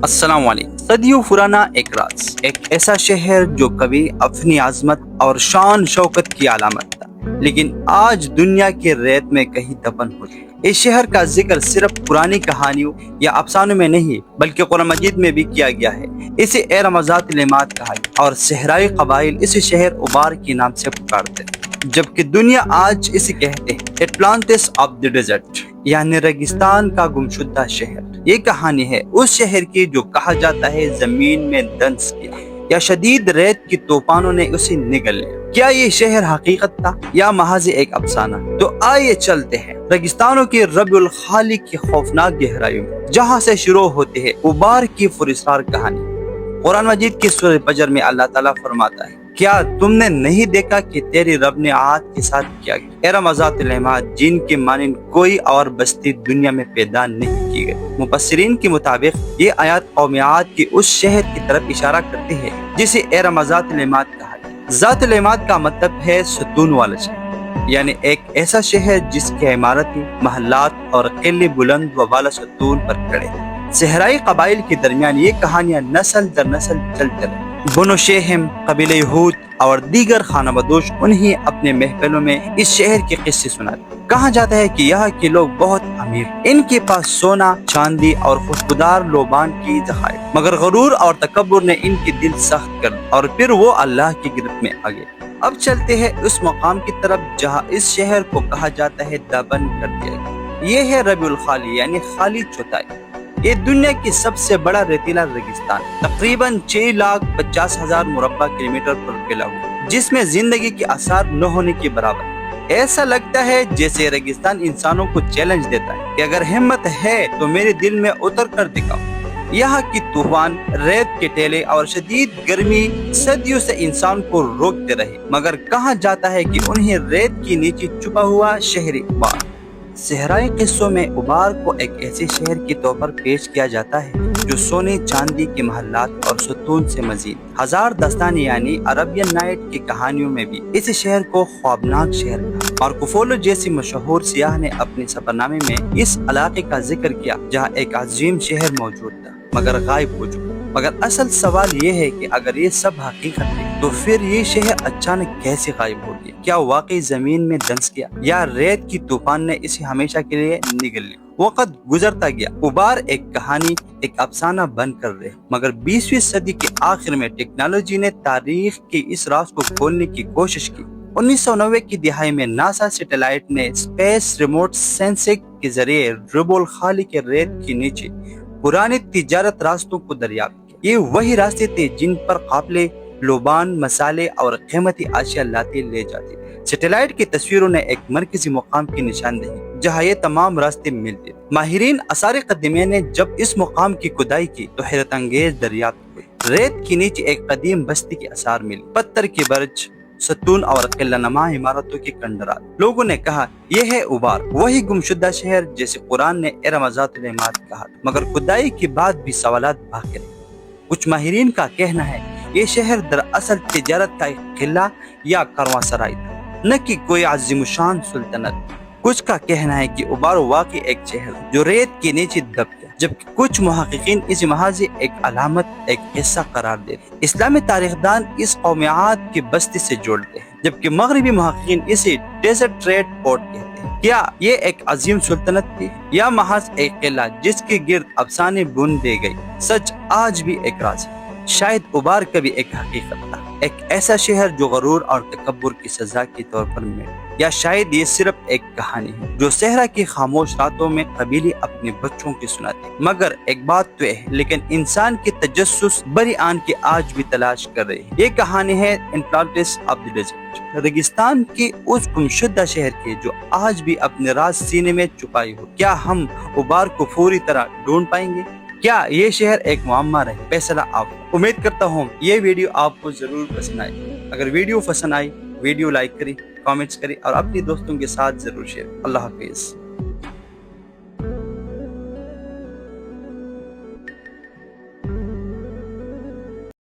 अस्सलाम वालेकुम। सदियों पुराना एक राज, एक ऐसा शहर जो कभी अपनी आजमत और शान शौकत की अलामत था, लेकिन आज दुनिया के रेत में कहीं दफन हो चुका। इस शहर का जिक्र सिर्फ पुरानी कहानियों या अफसानों में नहीं बल्कि कुरान मजीद में भी किया गया है। इसे ए रमज़ात लेमात कहा गया और सहराई कबाइल इसे शहर उबार के नाम से पुकारते हैं, जबकि दुनिया आज इसे कहते हैं एटलांटिस ऑफ द डेजर्ट, यानी रेगिस्तान का गुमशुदा शहर। ये कहानी है उस शहर की जो कहा जाता है जमीन में दंस किया या शदीद रेत की तूफानों ने उसे निगल लिया। क्या ये शहर हकीकत था या महज एक अफसाना? तो आइए चलते हैं रेगिस्तानों की रबिउल खाली की खौफनाक गहराइयों में, जहाँ से शुरू होती है उबार की पुरस्कार कहानी। कुरान मजीद की सूरह फजर में अल्लाह ताला फरमाता है, क्या तुमने नहीं देखा कि तेरी रब ने आद के साथ किया गया? ए रमज़ात लेमात, जिनके मानिंद कोई और बस्ती दुनिया में पैदा नहीं की गई। मुफस्सिरीन के मुताबिक ये आयत कौम आद के उस शहर की तरफ इशारा करते हैं जिसे ए रमज़ात लेमात कहा है। ज़ात लेमात का मतलब है सुतून वाला शहर, यानी एक ऐसा शहर जिसकी इमारतें, महल्लात और किले बुलंद व वाला सुतून पर खड़े हैं। सहराई कबाइल के दरमियान ये कहानियां नस्ल दर नस्ल चलते रही। बनो शेहम, कबीले यहूद और दीगर खानाबदोश उन्हें अपने महफिलों में इस शहर के किस्से सुनाते। कहा जाता है कि यहाँ के लोग बहुत अमीर, इनके पास सोना, चांदी और खुशबूदार लोबान की जखायर, मगर गरूर और तकब्बुर ने इनके दिल सख्त कर दिए और फिर वो अल्लाह की गिरफ्त में आ गए। अब चलते हैं उस मकाम की तरफ जहाँ इस शहर को कहा जाता है दबन कर दिया गया। ये है रबिउल खाली, यानी खाली चौथाई। ये दुनिया की सबसे बड़ा रेतीला रेगिस्तान तकरीबन 6,50,000 मुरब्बा किलोमीटर पर फैला हुआ, जिसमें जिंदगी के आसार न होने के बराबर। ऐसा लगता है जैसे रेगिस्तान इंसानों को चैलेंज देता है कि अगर हिम्मत है तो मेरे दिल में उतर कर दिखाओ। यहाँ की तूफान, रेत के टेले और शदीद गर्मी सदियों से इंसान को रोकते रहे, मगर कहा जाता है कि उन्हें रेत के नीचे छुपा हुआ शहरी उबार। सहराई किस्सों में उबार को एक ऐसे शहर के तौर पर पेश किया जाता है जो सोने चांदी के महल्लात और सुतून से मजीद हजार दस्तानी यानी अरबियन नाइट की कहानियों में भी इस शहर को ख्वाबनाक शहर कहा। और कुफोलो जैसी मशहूर सियाह ने अपने सफरनामे में इस इलाके का जिक्र किया जहाँ एक अजीम शहर मौजूद था मगर गायब हो चुका। मगर असल सवाल ये है कि अगर ये सब हकीकत है तो फिर ये शहर अचानक कैसे गायब हो गया? क्या वाकई जमीन में दंस गया या रेत की तूफान ने इसे हमेशा के लिए निगल लिया? वक्त गुजरता गया, उबार एक कहानी, एक अफसाना बन कर रहे, मगर 20वीं सदी के आखिर में टेक्नोलॉजी ने तारीख के इस राज को खोलने की कोशिश की। 1990 की दिहाई में नासा सैटेलाइट ने स्पेस रिमोट सेंसिंग के जरिए रबिउल खाली के रेत के नीचे पुराने तिजारत रास्तों को दरियाफ्त किया। ये वही रास्ते थे जिन पर काफले, लोबान, मसाले और कीमती अशिया लाते ले जाते। सैटेलाइट की तस्वीरों ने एक मरकजी मुकाम की निशानदेही जहाँ ये तमाम रास्ते मिलते। माहिरीन आसार कदमिया ने जब इस मुकाम की खुदाई की तो हैरत अंगेज दरियाफ्त हुई। रेत के नीचे एक कदीम बस्ती के आसार मिले, पत्थर के बर्ज, सतून और किल्लानुमा इमारतों के कंडरात। लोगों ने कहा यह है उबार, वही गुमशुदा शहर जैसे कुरान ने ए रमज़ात लेमात कहा। मगर खुदाई के बाद भी सवालात बाकी रहे। कुछ माहिरीन का कहना है ये शहर दरअसल तिजारत का एक किला या कारवांसराय था, न कि कोई अज़ीमुशान सुल्तनत। कुछ का कहना है कि उबार वाकई एक शहर जो रेत के नीचे दब गया, जबकि कुछ मुहक्किकीन इस महज एक अलामत, एक किस्सा करार देते। इस्लामी तारीखदान इस कौम आद की बस्ती से जोड़ते हैं, जबकि मगरबी मुहक्किकीन इसे डेजर्ट ट्रेड पोर्ट कहते हैं। क्या ये एक अजीम सुल्तनत थी या महज एक किला जिसके गिर्द अफसाने बुन दे गई? सच आज भी एक राज है। शायद उबार कभी एक हकीकत था, एक ऐसा शहर जो गरूर और तकब्बुर की सजा के तौर पर मिले, या शायद ये सिर्फ एक कहानी है जो सहरा की खामोश रातों में कबीले अपने बच्चों की सुनाते। मगर एक बात तो है, लेकिन इंसान की तजस्सुस बड़ी आन की आज भी तलाश कर रही है। ये कहानी है एटलांटिस ऑफ द डेजर्ट, रेगिस्तान के उस गुमशुदा शहर की जो आज भी अपने राज सीने में छुपाई हो। क्या हम उबार को पूरी तरह ढूंढ पाएंगे? क्या ये शहर एक मुअम्मा रहे? फैसला आप। उम्मीद करता हूँ ये वीडियो आपको जरूर पसंद आई। अगर वीडियो पसंद आई, वीडियो लाइक करें, कमेंट्स करें और अपने दोस्तों के साथ जरूर शेयर। अल्लाह हाफिज।